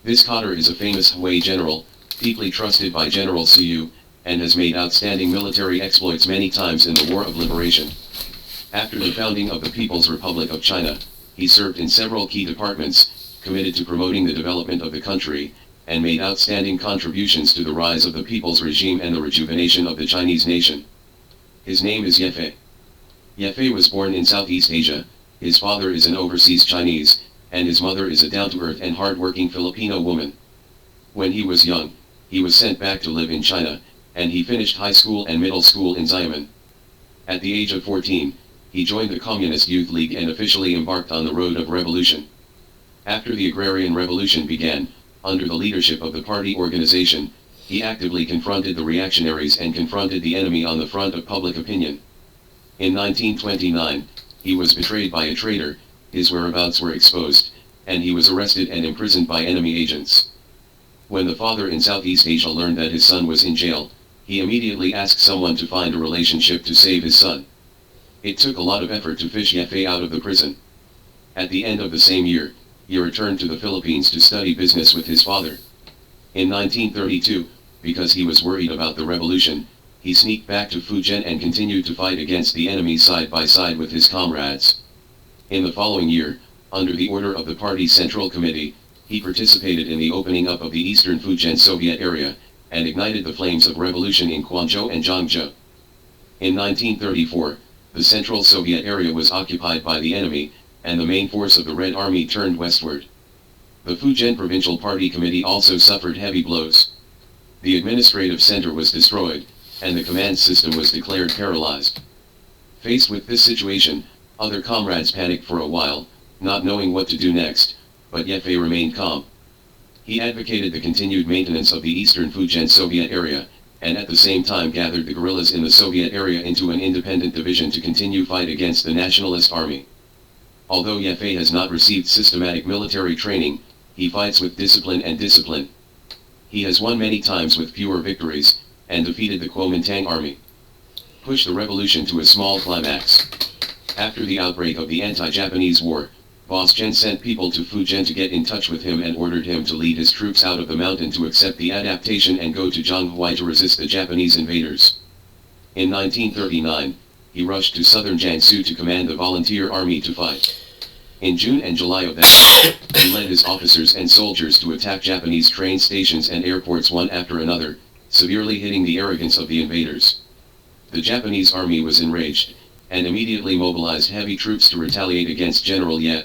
This cadre is a famous Huaye general, deeply trusted by General Suyu, and has made outstanding military exploits many times in the War of Liberation. After the founding of the People's Republic of China, he served in several key departments, committed to promoting the development of the country, and made outstanding contributions to the rise of the people's regime and the rejuvenation of the Chinese nation. His name is Ye Fei. Ye Fei was born in Southeast Asia. His father is an overseas Chinese, and his mother is a down-to-earth and hard-working Filipino woman. When he was young, he was sent back to live in China, and he finished high school and middle school in Xiamen. At the age of 14, he joined the Communist Youth League and officially embarked on the road of revolution. After the Agrarian Revolution began, under the leadership of the party organization, he actively confronted the reactionaries and confronted the enemy on the front of public opinion. In 1929, he was betrayed by a traitor, his whereabouts were exposed, and he was arrested and imprisoned by enemy agents. When the father in Southeast Asia learned that his son was in jail, he immediately asked someone to find a relationship to save his son. It took a lot of effort to fish Ye Fei out of the prison. At the end of the same year, he returned to the Philippines to study business with his father. In 1932, because he was worried about the revolution, he sneaked back to Fujian and continued to fight against the enemy side by side with his comrades. In the following year, under the order of the party's Central Committee, he participated in the opening up of the eastern Fujian Soviet area, and ignited the flames of revolution in Guangzhou and Zhangzhou. In 1934, the Central Soviet area was occupied by the enemy, and the main force of the Red Army turned westward. The Fujian Provincial Party Committee also suffered heavy blows. The administrative center was destroyed, and the command system was declared paralyzed. Faced with this situation, other comrades panicked for a while, not knowing what to do next, but Ye Fei remained calm. He advocated the continued maintenance of the eastern Fujian Soviet area, and at the same time gathered the guerrillas in the Soviet area into an independent division to continue fight against the Nationalist Army. Although Ye Fei has not received systematic military training, he fights with discipline and discipline. He has won many times with fewer victories, and defeated the Kuomintang army. Pushed the revolution to a small climax. After the outbreak of the anti-Japanese war, Boss Chen sent people to Fujian to get in touch with him and ordered him to lead his troops out of the mountain to accept the adaptation and go to Huaye to resist the Japanese invaders. In 1939, he rushed to southern Jiangsu to command the volunteer army to fight. In June and July of that year, he led his officers and soldiers to attack Japanese train stations and airports one after another, severely hitting the arrogance of the invaders. The Japanese army was enraged, and immediately mobilized heavy troops to retaliate against General Ye.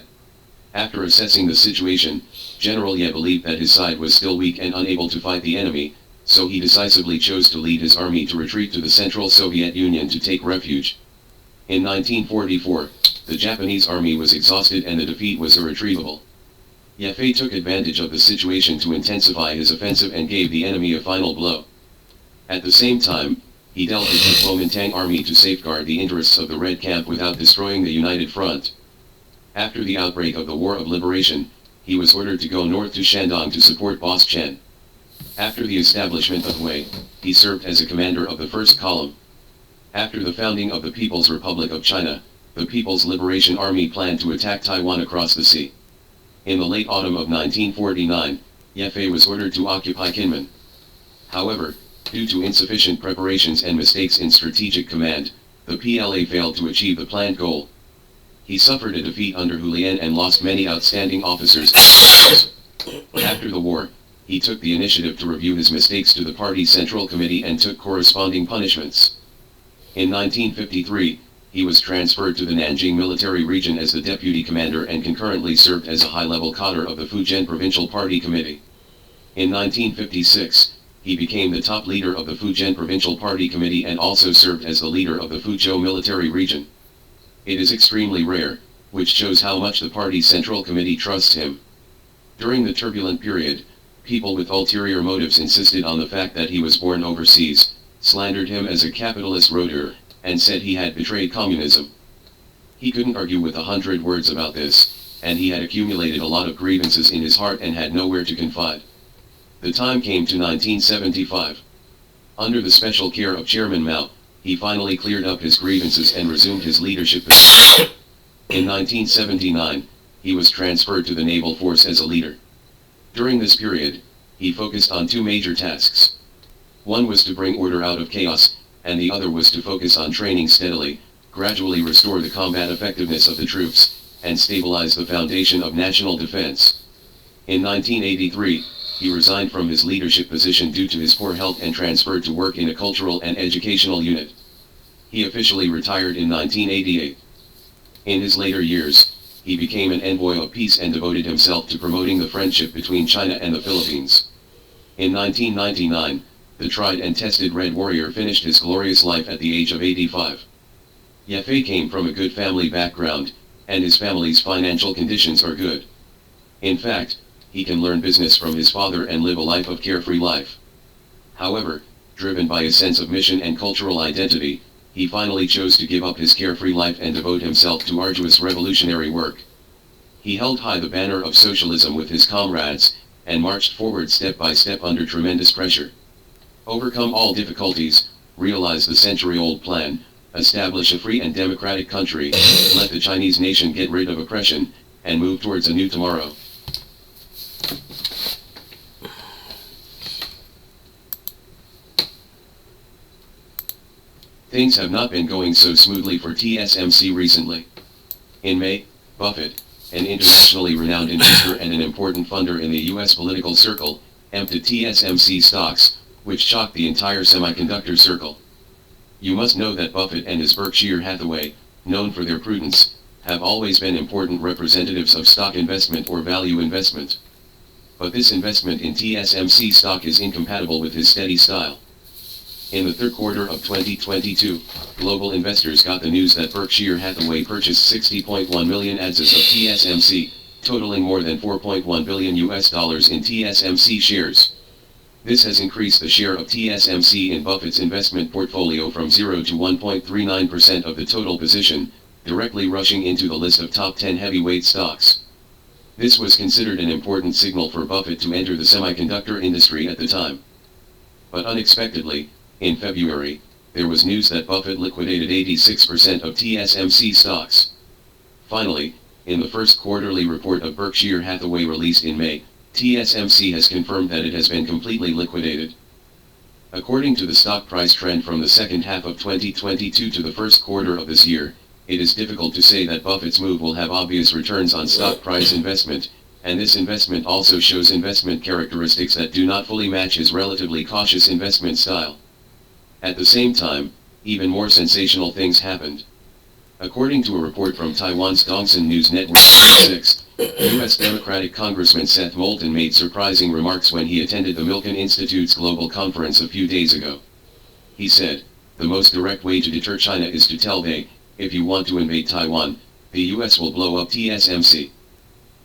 After assessing the situation, General Ye believed that his side was still weak and unable to fight the enemy, so he decisively chose to lead his army to retreat to the Central Soviet Union to take refuge. In 1944, the Japanese army was exhausted and the defeat was irretrievable. Ye Fei took advantage of the situation to intensify his offensive and gave the enemy a final blow. At the same time, he dealt with the Kuomintang army to safeguard the interests of the Red Camp without destroying the United Front. After the outbreak of the War of Liberation, he was ordered to go north to Shandong to support Boss Chen. After the establishment of Huaye, he served as a commander of the First Column. After the founding of the People's Republic of China, the People's Liberation Army planned to attack Taiwan across the sea. In the late autumn of 1949, Ye Fei was ordered to occupy Kinmen. However, due to insufficient preparations and mistakes in strategic command, the PLA failed to achieve the planned goal. He suffered a defeat under Huaye and lost many outstanding officers. After the war, he took the initiative to review his mistakes to the party's Central Committee and took corresponding punishments. In 1953, he was transferred to the Nanjing military region as the deputy commander and concurrently served as a high-level cadre of the Fujian Provincial Party Committee. In 1956, he became the top leader of the Fujian Provincial Party Committee and also served as the leader of the Fuzhou military region. It is extremely rare, which shows how much the party's Central Committee trusts him. During the turbulent period, people with ulterior motives insisted on the fact that he was born overseas, slandered him as a capitalist roader, and said he had betrayed communism. He couldn't argue with 100 words about this, and he had accumulated a lot of grievances in his heart and had nowhere to confide. The time came to 1975. Under the special care of Chairman Mao, he finally cleared up his grievances and resumed his leadership position. In 1979, he was transferred to the naval force as a leader. During this period, he focused on two major tasks. One was to bring order out of chaos, and the other was to focus on training steadily, gradually restore the combat effectiveness of the troops, and stabilize the foundation of national defense. In 1983, he resigned from his leadership position due to his poor health and transferred to work in a cultural and educational unit. He officially retired in 1988. In his later years, he became an envoy of peace and devoted himself to promoting the friendship between China and the Philippines. In 1999, the tried and tested Red Warrior finished his glorious life at the age of 85. Huaye came from a good family background, and his family's financial conditions are good. In fact, he can learn business from his father and live a life of carefree life. However, driven by a sense of mission and cultural identity, he finally chose to give up his carefree life and devote himself to arduous revolutionary work. He held high the banner of socialism with his comrades, and marched forward step by step under tremendous pressure. Overcome all difficulties, realize the century-old plan, establish a free and democratic country, let the Chinese nation get rid of oppression, and move towards a new tomorrow. Things have not been going so smoothly for TSMC recently. In May, Buffett, an internationally renowned investor and an important funder in the US political circle, emptied TSMC stocks, which shocked the entire semiconductor circle. You must know that Buffett and his Berkshire Hathaway, known for their prudence, have always been important representatives of stock investment or value investment. But this investment in TSMC stock is incompatible with his steady style. In the third quarter of 2022, global investors got the news that Berkshire Hathaway purchased 60.1 million ADS of TSMC, totaling more than $4.1 billion in TSMC shares. This has increased the share of TSMC in Buffett's investment portfolio from 0 to 1.39% of the total position, directly rushing into the list of top 10 heavyweight stocks. This was considered an important signal for Buffett to enter the semiconductor industry at the time. But unexpectedly, in February, there was news that Buffett liquidated 86% of TSMC stocks. Finally, in the first quarterly report of Berkshire Hathaway released in May, TSMC has confirmed that it has been completely liquidated. According to the stock price trend from the second half of 2022 to the first quarter of this year, it is difficult to say that Buffett's move will have obvious returns on stock price investment, and this investment also shows investment characteristics that do not fully match his relatively cautious investment style. At the same time, even more sensational things happened. According to a report from Taiwan's Dongsan News Network, 6, U.S. Democratic Congressman Seth Moulton made surprising remarks when he attended the Milken Institute's global conference a few days ago. He said, "The most direct way to deter China is to tell they, if you want to invade Taiwan, the U.S. will blow up TSMC."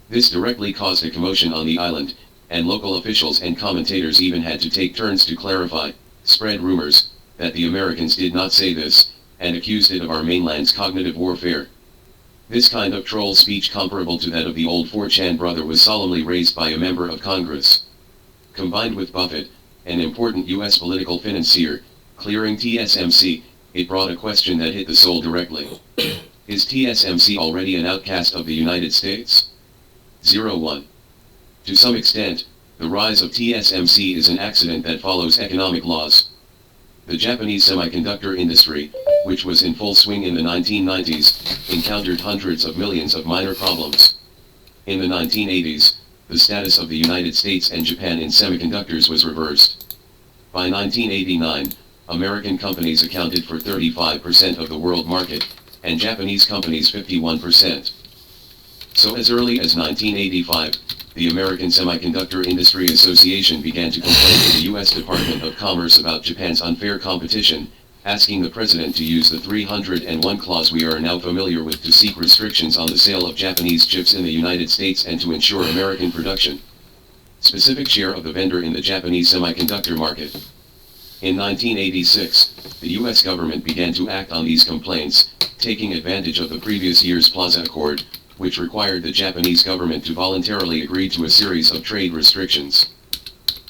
This directly caused a commotion on the island, and local officials and commentators even had to take turns to clarify, spread rumors, that the Americans did not say this, and accused it of our mainland's cognitive warfare. This kind of troll speech, comparable to that of the old 4chan brother, was solemnly raised by a member of Congress. Combined with Buffett, an important U.S. political financier, clearing TSMC, it brought a question that hit the soul directly. Is TSMC already an outcast of the United States? 01. To some extent, the rise of TSMC is an accident that follows economic laws. The Japanese semiconductor industry, which was in full swing in the 1990s, encountered hundreds of millions of minor problems. In the 1980s, the status of the United States and Japan in semiconductors was reversed. By 1989, American companies accounted for 35% of the world market, and Japanese companies 51%. So as early as 1985, the American Semiconductor Industry Association began to complain to the U.S. Department of Commerce about Japan's unfair competition, asking the president to use the 301 clause we are now familiar with to seek restrictions on the sale of Japanese chips in the United States and to ensure American production. Specific share of the vendor in the Japanese semiconductor market. In 1986, the U.S. government began to act on these complaints, taking advantage of the previous year's Plaza Accord, which required the Japanese government to voluntarily agree to a series of trade restrictions.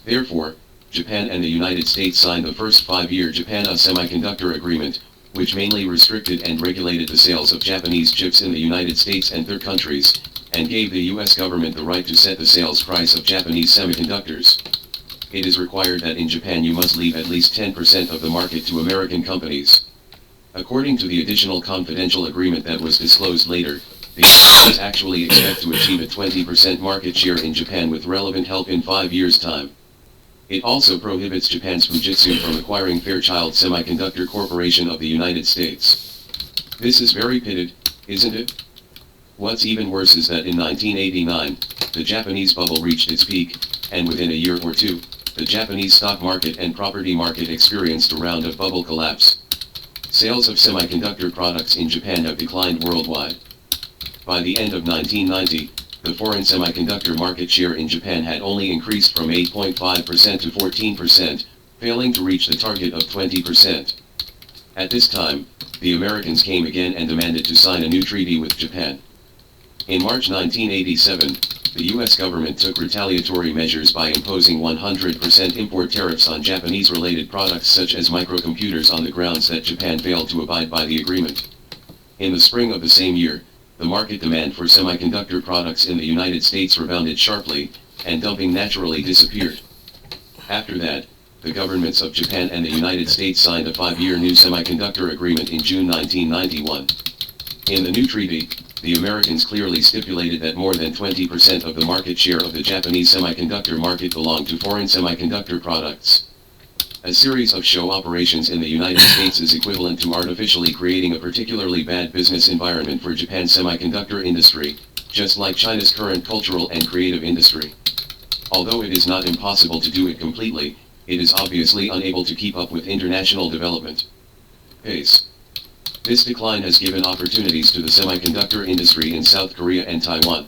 Therefore, Japan and the United States signed the first 5-year Japan-US Semiconductor Agreement, which mainly restricted and regulated the sales of Japanese chips in the United States and third countries, and gave the US government the right to set the sales price of Japanese semiconductors. It is required that in Japan you must leave at least 10% of the market to American companies. According to the additional confidential agreement that was disclosed later, the US actually expect to achieve a 20% market share in Japan with relevant help in 5 years' time. It also prohibits Japan's Fujitsu from acquiring Fairchild Semiconductor Corporation of the United States. This is very pitted, isn't it? What's even worse is that in 1989, the Japanese bubble reached its peak, and within a year or two, the Japanese stock market and property market experienced a round of bubble collapse. Sales of semiconductor products in Japan have declined worldwide. By the end of 1990, the foreign semiconductor market share in Japan had only increased from 8.5% to 14%, failing to reach the target of 20%. At this time, the Americans came again and demanded to sign a new treaty with Japan. In March 1987, the US government took retaliatory measures by imposing 100% import tariffs on Japanese-related products such as microcomputers on the grounds that Japan failed to abide by the agreement. In the spring of the same year, the market demand for semiconductor products in the United States rebounded sharply, and dumping naturally disappeared. After that, the governments of Japan and the United States signed a 5-year new semiconductor agreement in June 1991. In the new treaty, the Americans clearly stipulated that more than 20% of the market share of the Japanese semiconductor market belonged to foreign semiconductor products. A series of show operations in the United States is equivalent to artificially creating a particularly bad business environment for Japan's semiconductor industry, just like China's current cultural and creative industry. Although it is not impossible to do it completely, it is obviously unable to keep up with international development pace. This decline has given opportunities to the semiconductor industry in South Korea and Taiwan.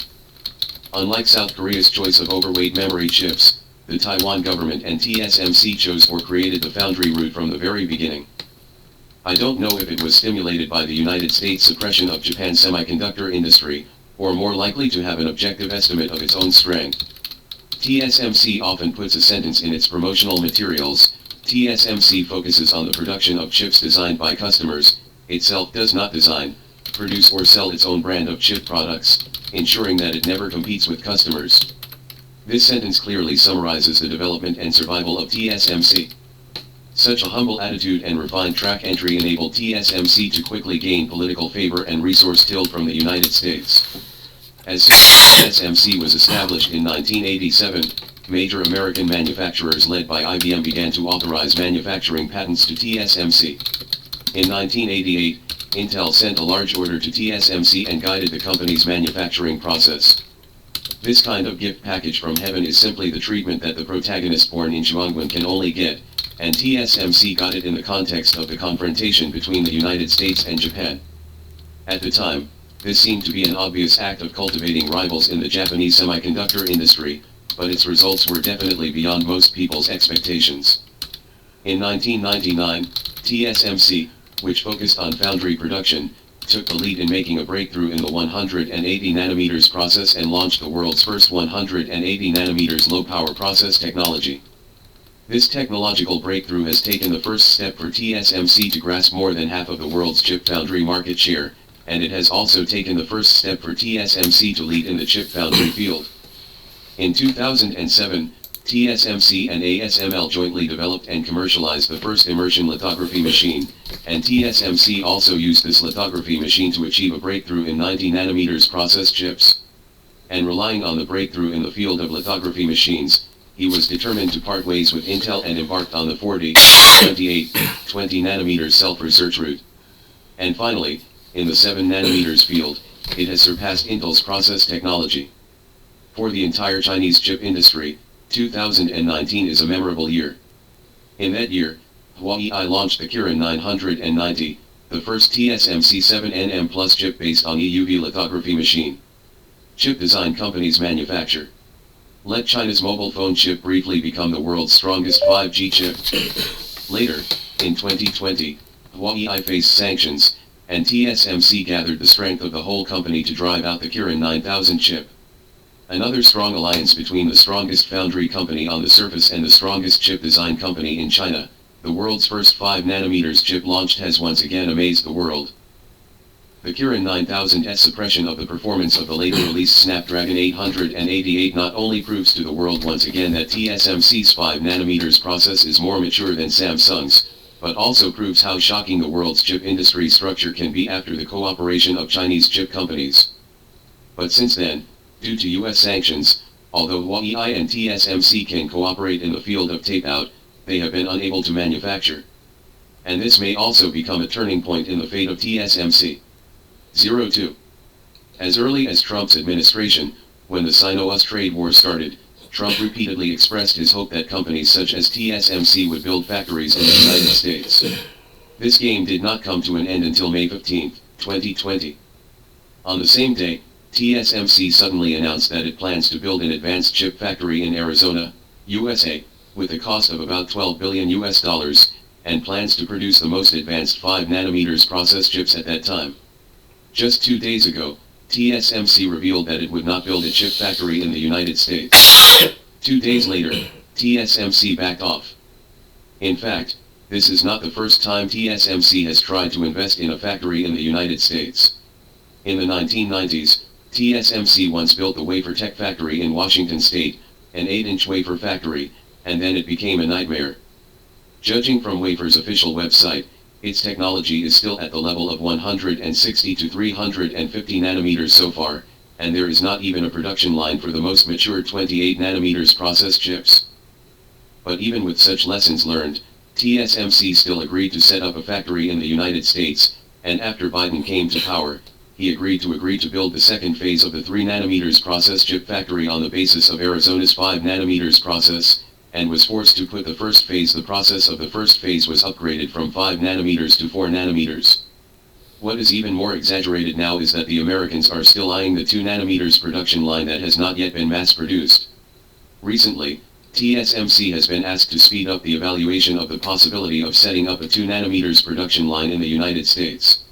Unlike South Korea's choice of overweight memory chips, the Taiwan government and TSMC chose or created the foundry route from the very beginning. I don't know if it was stimulated by the United States' suppression of Japan's semiconductor industry, or more likely to have an objective estimate of its own strength. TSMC often puts a sentence in its promotional materials: TSMC focuses on the production of chips designed by customers, itself does not design, produce or sell its own brand of chip products, ensuring that it never competes with customers. This sentence clearly summarizes the development and survival of TSMC. Such a humble attitude and refined track entry enabled TSMC to quickly gain political favor and resource tilt from the United States. As soon as TSMC was established in 1987, major American manufacturers led by IBM began to authorize manufacturing patents to TSMC. In 1988, Intel sent a large order to TSMC and guided the company's manufacturing process. This kind of gift package from heaven is simply the treatment that the protagonist born in Zhuangguan can only get, and TSMC got it in the context of the confrontation between the United States and Japan. At the time, this seemed to be an obvious act of cultivating rivals in the Japanese semiconductor industry, but its results were definitely beyond most people's expectations. In 1999, TSMC, which focused on foundry production, took the lead in making a breakthrough in the 180 nanometers process and launched the world's first 180 nanometers low-power process technology. This technological breakthrough has taken the first step for TSMC to grasp more than half of the world's chip foundry market share, and it has also taken the first step for TSMC to lead in the chip foundry field. In 2007, TSMC and ASML jointly developed and commercialized the first immersion lithography machine, and TSMC also used this lithography machine to achieve a breakthrough in 90 nanometers process chips. And relying on the breakthrough in the field of lithography machines, he was determined to part ways with Intel and embarked on the 40, 28, 20 nanometers self-research route. And finally, in the 7 nanometers field, it has surpassed Intel's process technology. For the entire Chinese chip industry, 2019 is a memorable year. In that year, Huaye launched the Kirin 990, the first TSMC 7nm Plus chip based on EUV lithography machine. Chip design companies manufacture. Let China's mobile phone chip briefly become the world's strongest 5G chip. Later, in 2020, Huaye faced sanctions, and TSMC gathered the strength of the whole company to drive out the Kirin 9000 chip. Another strong alliance between the strongest foundry company on the surface and the strongest chip design company in China, The world's first 5 nanometers chip launched has once again amazed the world. The Kirin 9000's suppression of the performance of the later released Snapdragon 888 not only proves to the world once again that TSMC's 5 nanometers process is more mature than Samsung's, but also proves how shocking the world's chip industry structure can be after the cooperation of Chinese chip companies. But since then, due to US sanctions, although Huaye and TSMC can cooperate in the field of tape-out, they have been unable to manufacture. And this may also become a turning point in the fate of TSMC. 02. As early as Trump's administration, when the Sino-US trade war started, Trump repeatedly expressed his hope that companies such as TSMC would build factories in the United States. This game did not come to an end until May 15, 2020. On the same day, TSMC suddenly announced that it plans to build an advanced chip factory in Arizona, USA, with a cost of about $12 billion, and plans to produce the most advanced 5 nanometers process chips at that time. Just 2 days ago, TSMC revealed that it would not build a chip factory in the United States. 2 days later, TSMC backed off. In fact, this is not the first time TSMC has tried to invest in a factory in the United States. In the 1990s, TSMC once built the Wafer Tech factory in Washington State, an 8-inch wafer factory, and then it became a nightmare. Judging from Wafer's official website, its technology is still at the level of 160 to 350 nanometers so far, and there is not even a production line for the most mature 28 nanometers process chips. But even with such lessons learned, TSMC still agreed to set up a factory in the United States, and after Biden came to power, he agreed to build the second phase of the 3 nanometers process chip factory on the basis of Arizona's 5 nanometers process, and was forced to put the first phase. The process of the first phase was upgraded from 5 nanometers to 4 nanometers. What is even more exaggerated now is that the Americans are still eyeing the 2 nanometers production line that has not yet been mass-produced. Recently, TSMC has been asked to speed up the evaluation of the possibility of setting up a 2 nanometers production line in the United States.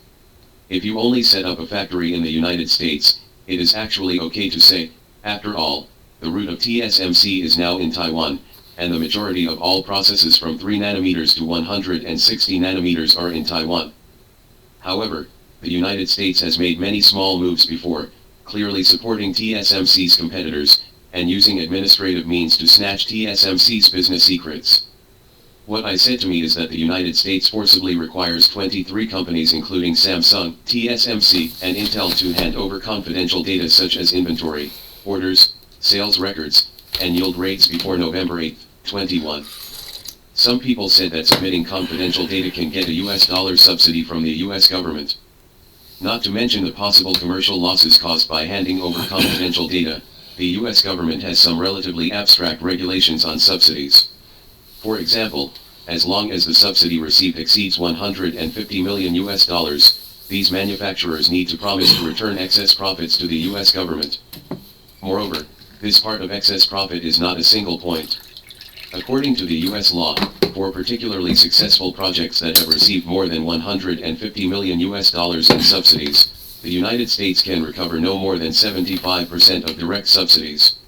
If you only set up a factory in the United States, it is actually okay to say, after all, the root of TSMC is now in Taiwan, and the majority of all processes from 3 nanometers to 160 nanometers are in Taiwan. However, the United States has made many small moves before, clearly supporting TSMC's competitors, and using administrative means to snatch TSMC's business secrets. What I said to me is that the United States forcibly requires 23 companies including Samsung, TSMC, and Intel to hand over confidential data such as inventory, orders, sales records, and yield rates before November 8, 21. Some people said that submitting confidential data can get a US dollar subsidy from the US government. Not to mention the possible commercial losses caused by handing over confidential data, the US government has some relatively abstract regulations on subsidies. For example, as long as the subsidy received exceeds 150 million US dollars, these manufacturers need to promise to return excess profits to the US government. Moreover, this part of excess profit is not a single point. According to the US law, for particularly successful projects that have received more than 150 million US dollars in subsidies, the United States can recover no more than 75% of direct subsidies.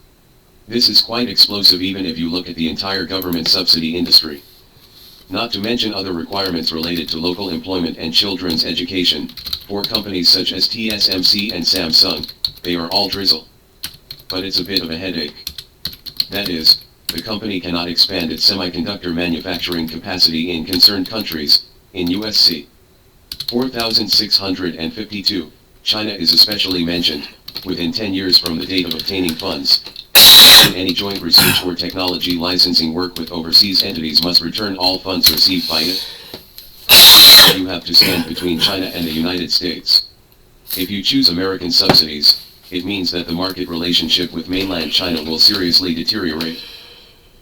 This is quite explosive even if you look at the entire government subsidy industry. Not to mention other requirements related to local employment and children's education. For companies such as TSMC and Samsung, they are all drizzle. But it's a bit of a headache. That is, the company cannot expand its semiconductor manufacturing capacity in concerned countries. In USC 4652, China is especially mentioned, within 10 years from the date of obtaining funds. Any joint research or technology licensing work with overseas entities must return all funds received by it. You have to stand between China and the United States. If you choose American subsidies, it means that the market relationship with mainland China will seriously deteriorate.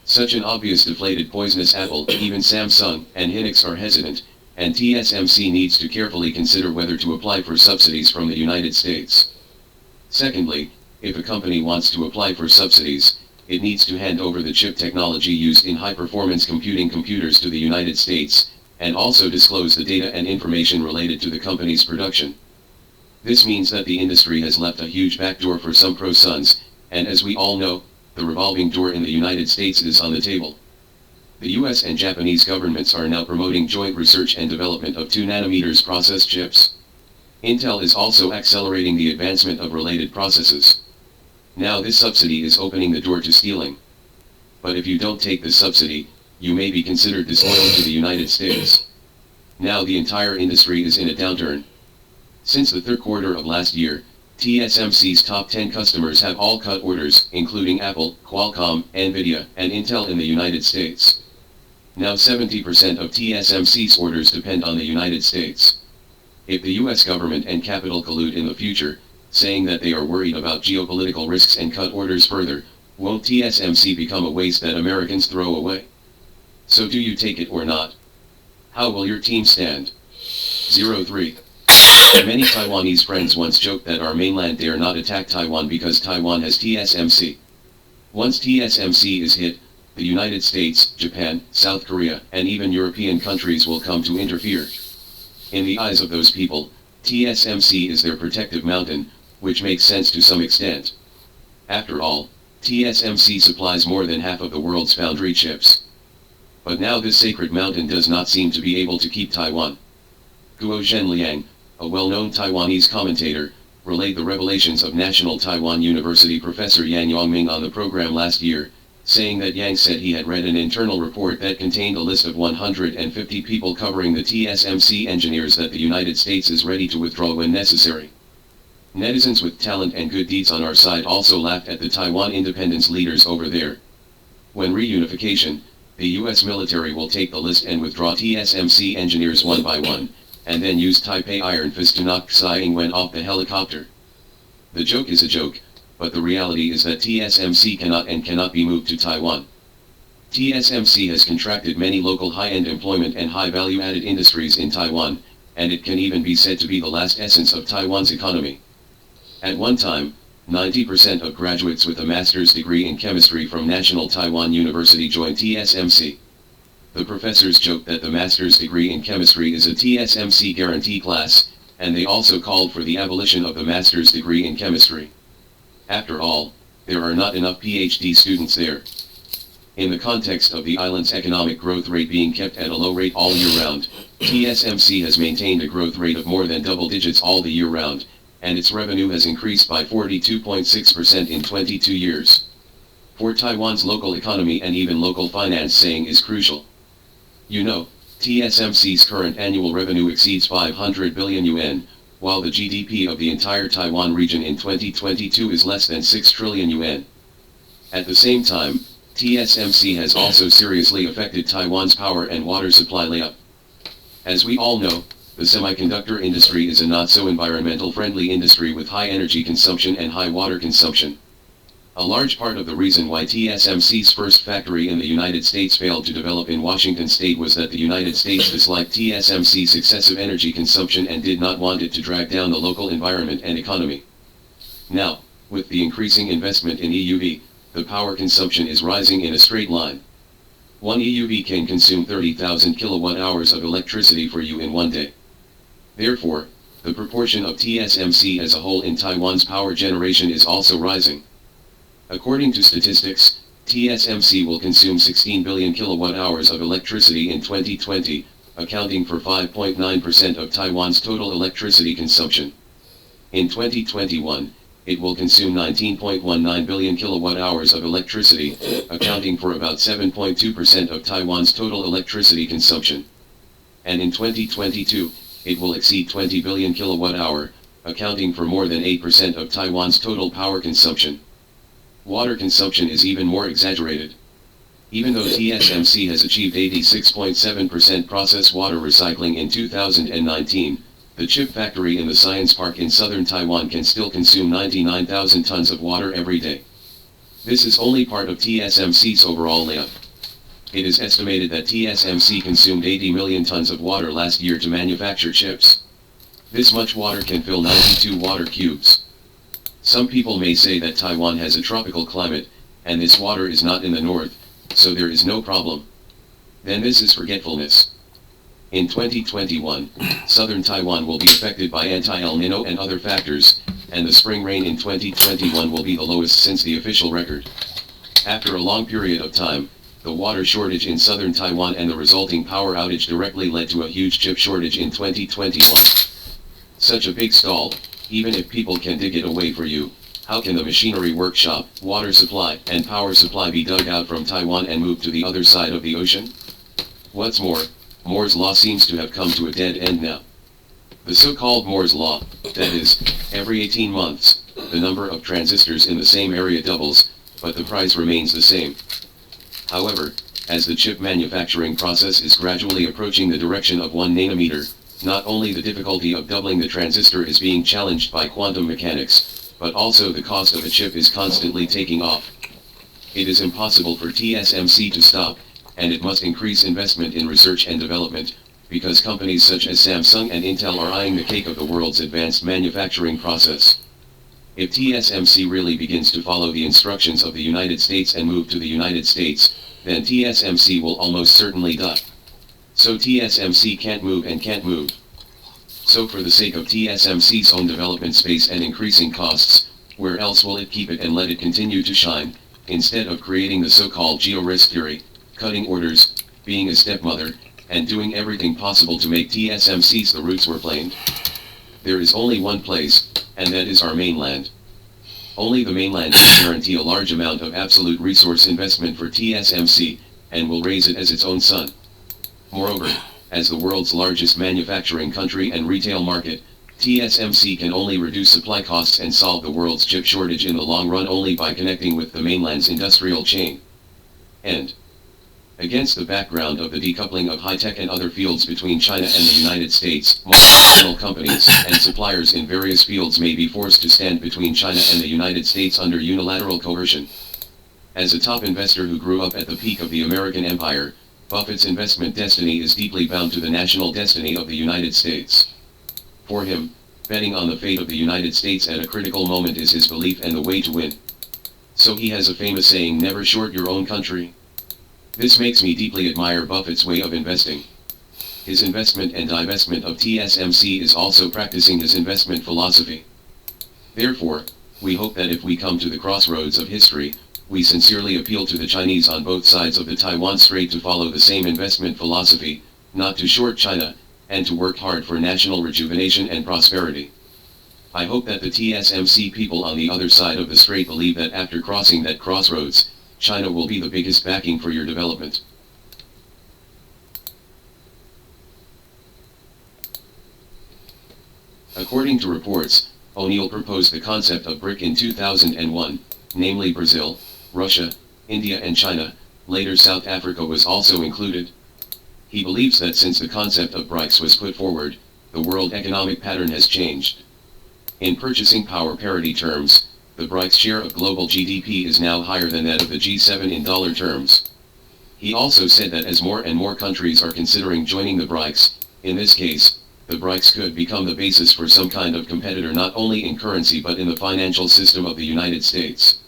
Such an obvious deflated poisonous apple, even Samsung and Hynix are hesitant, and TSMC needs to carefully consider whether to apply for subsidies from the United States. Secondly, if a company wants to apply for subsidies, it needs to hand over the chip technology used in high-performance computing computers to the United States, and also disclose the data and information related to the company's production. This means that the industry has left a huge backdoor for some pro-sons, and as we all know, the revolving door in the United States is on the table. The US and Japanese governments are now promoting joint research and development of 2 nanometers process chips. Intel is also accelerating the advancement of related processes. Now this subsidy is opening the door to stealing. But if you don't take this subsidy, you may be considered disloyal to the United States. Now the entire industry is in a downturn. Since the third quarter of last year, TSMC's top 10 customers have all cut orders, including Apple, Qualcomm, Nvidia, and Intel in the United States. Now 70% of TSMC's orders depend on the United States. If the US government and capital collude in the future, saying that they are worried about geopolitical risks and cut orders further, won't TSMC become a waste that Americans throw away? So do you take it or not? How will your team stand? 03. Many Taiwanese friends once joked that our mainland dare not attack Taiwan because Taiwan has TSMC. Once TSMC is hit, the United States, Japan, South Korea, and even European countries will come to interfere. In the eyes of those people, TSMC is their protective mountain, which makes sense to some extent. After all, TSMC supplies more than half of the world's foundry chips. But now this sacred mountain does not seem to be able to keep Taiwan. Guo Zhenliang, a well-known Taiwanese commentator, relayed the revelations of National Taiwan University professor Yang Yongming on the program last year, saying that Yang said he had read an internal report that contained a list of 150 people covering the TSMC engineers that the United States is ready to withdraw when necessary. Netizens with talent and good deeds on our side also laughed at the Taiwan independence leaders over there. When reunification, the US military will take the list and withdraw TSMC engineers one by one, and then use Taipei Iron Fist to knock Tsai Ing-wen off the helicopter. The joke is a joke, but the reality is that TSMC cannot be moved to Taiwan. TSMC has contracted many local high-end employment and high-value-added industries in Taiwan, and it can even be said to be the last essence of Taiwan's economy. At one time, 90% of graduates with a master's degree in chemistry from National Taiwan University joined TSMC. The professors joked that the master's degree in chemistry is a TSMC guarantee class, and they also called for the abolition of the master's degree in chemistry. After all, there are not enough PhD students there. In the context of the island's economic growth rate being kept at a low rate all year round, TSMC has maintained a growth rate of more than double digits all the year round, and its revenue has increased by 42.6% in 22 years. For Taiwan's local economy and even local finance, saying is crucial. You know, TSMC's current annual revenue exceeds 500 billion yuan, while the GDP of the entire Taiwan region in 2022 is less than 6 trillion yuan. At the same time, TSMC has also seriously affected Taiwan's power and water supply layup. As we all know, the semiconductor industry is a not-so-environmental friendly industry with high energy consumption and high water consumption. A large part of the reason why TSMC's first factory in the United States failed to develop in Washington state was that the United States disliked TSMC's excessive energy consumption and did not want it to drag down the local environment and economy. Now, with the increasing investment in EUV, the power consumption is rising in a straight line. One EUV can consume 30,000 kilowatt-hours of electricity for you in one day. Therefore, the proportion of TSMC as a whole in Taiwan's power generation is also rising. According to statistics, TSMC will consume 16 billion kilowatt-hours of electricity in 2020, accounting for 5.9% of Taiwan's total electricity consumption. In 2021, it will consume 19.19 billion kilowatt-hours of electricity, accounting for about 7.2% of Taiwan's total electricity consumption. And in 2022, it will exceed 20 billion kilowatt-hour, accounting for more than 8% of Taiwan's total power consumption. Water consumption is even more exaggerated. Even though TSMC has achieved 86.7% process water recycling in 2019, the chip factory in the Science Park in southern Taiwan can still consume 99,000 tons of water every day. This is only part of TSMC's overall layup. It is estimated that TSMC consumed 80 million tons of water last year to manufacture chips. This much water can fill 92 water cubes. Some people may say that Taiwan has a tropical climate, and this water is not in the north, so there is no problem. Then this is forgetfulness. In 2021, southern Taiwan will be affected by anti-El Nino and other factors, and the spring rain in 2021 will be the lowest since the official record. After a long period of time, The water shortage in southern Taiwan and the resulting power outage directly led to a huge chip shortage in 2021. Such a big stall, even if people can dig it away for you, how can the machinery workshop, water supply, and power supply be dug out from Taiwan and moved to the other side of the ocean? What's more, Moore's Law seems to have come to a dead end now. The so-called Moore's Law, that is, every 18 months, the number of transistors in the same area doubles, but the price remains the same. However, as the chip manufacturing process is gradually approaching the direction of 1 nanometer, not only the difficulty of doubling the transistor is being challenged by quantum mechanics, but also the cost of a chip is constantly taking off. It is impossible for TSMC to stop, and it must increase investment in research and development, because companies such as Samsung and Intel are eyeing the cake of the world's advanced manufacturing process. If TSMC really begins to follow the instructions of the United States and move to the United States, then TSMC will almost certainly die. So TSMC can't move and can't move. So for the sake of TSMC's own development space and increasing costs, where else will it keep it and let it continue to shine, instead of creating the so-called geo-risk theory, cutting orders, being a stepmother, and doing everything possible to make TSMC's the roots were planed? There is only one place, and that is our mainland. Only the mainland can guarantee a large amount of absolute resource investment for TSMC, and will raise it as its own son. Moreover, as the world's largest manufacturing country and retail market, TSMC can only reduce supply costs and solve the world's chip shortage in the long run only by connecting with the mainland's industrial chain. And against the background of the decoupling of high-tech and other fields between China and the United States, multinational companies and suppliers in various fields may be forced to stand between China and the United States under unilateral coercion. As a top investor who grew up at the peak of the American empire, Buffett's investment destiny is deeply bound to the national destiny of the United States. For him, betting on the fate of the United States at a critical moment is his belief and the way to win. So he has a famous saying, "Never short your own country." This makes me deeply admire Buffett's way of investing. His investment and divestment of TSMC is also practicing his investment philosophy. Therefore, we hope that if we come to the crossroads of history, we sincerely appeal to the Chinese on both sides of the Taiwan Strait to follow the same investment philosophy, not to short China, and to work hard for national rejuvenation and prosperity. I hope that the TSMC people on the other side of the strait believe that after crossing that crossroads, China will be the biggest backing for your development. According to reports, O'Neill proposed the concept of BRIC in 2001, namely Brazil, Russia, India and China. Later South Africa was also included. He believes that since the concept of BRICS was put forward, the world economic pattern has changed. In purchasing power parity terms, the BRICS share of global GDP is now higher than that of the G7 in dollar terms. He also said that as more and more countries are considering joining the BRICS, in this case, the BRICS could become the basis for some kind of competitor not only in currency but in the financial system of the United States.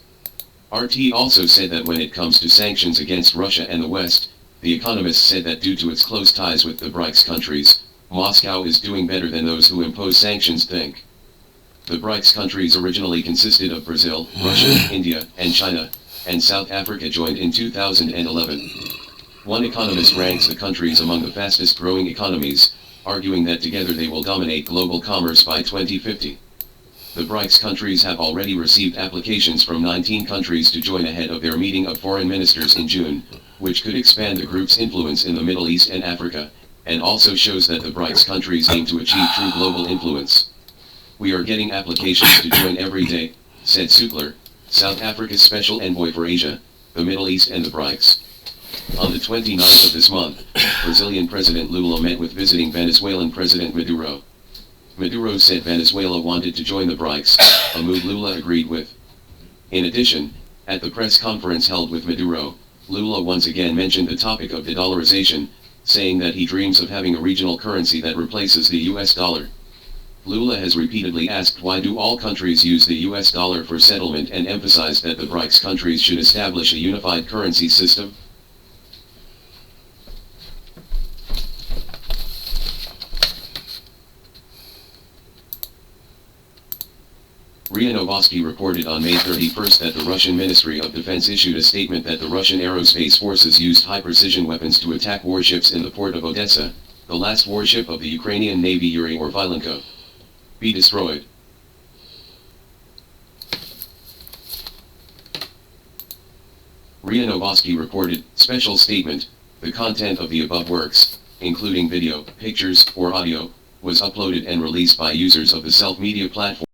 RT also said that when it comes to sanctions against Russia and the West, the Economist said that due to its close ties with the BRICS countries, Moscow is doing better than those who impose sanctions think. The BRICS countries originally consisted of Brazil, Russia, India, and China, and South Africa joined in 2011. One economist ranks the countries among the fastest growing economies, arguing that together they will dominate global commerce by 2050. The BRICS countries have already received applications from 19 countries to join ahead of their meeting of foreign ministers in June, which could expand the group's influence in the Middle East and Africa, and also shows that the BRICS countries aim to achieve true global influence. "We are getting applications to join every day," said Sukler, South Africa's special envoy for Asia, the Middle East and the BRICS. On the 29th of this month, Brazilian President Lula met with visiting Venezuelan President Maduro. Maduro said Venezuela wanted to join the BRICS, a move Lula agreed with. In addition, at the press conference held with Maduro, Lula once again mentioned the topic of de-dollarization, saying that he dreams of having a regional currency that replaces the US dollar. Lula has repeatedly asked why do all countries use the US dollar for settlement and emphasized that the BRICS countries should establish a unified currency system. RIA Novosti reported on May 31 that the Russian Ministry of Defense issued a statement that the Russian aerospace forces used high-precision weapons to attack warships in the port of Odessa, the last warship of the Ukrainian Navy Yuri or Vilenko. Be destroyed. RIA Novosti reported, special statement, the content of the above works, including video, pictures, or audio, was uploaded and released by users of the self-media platform.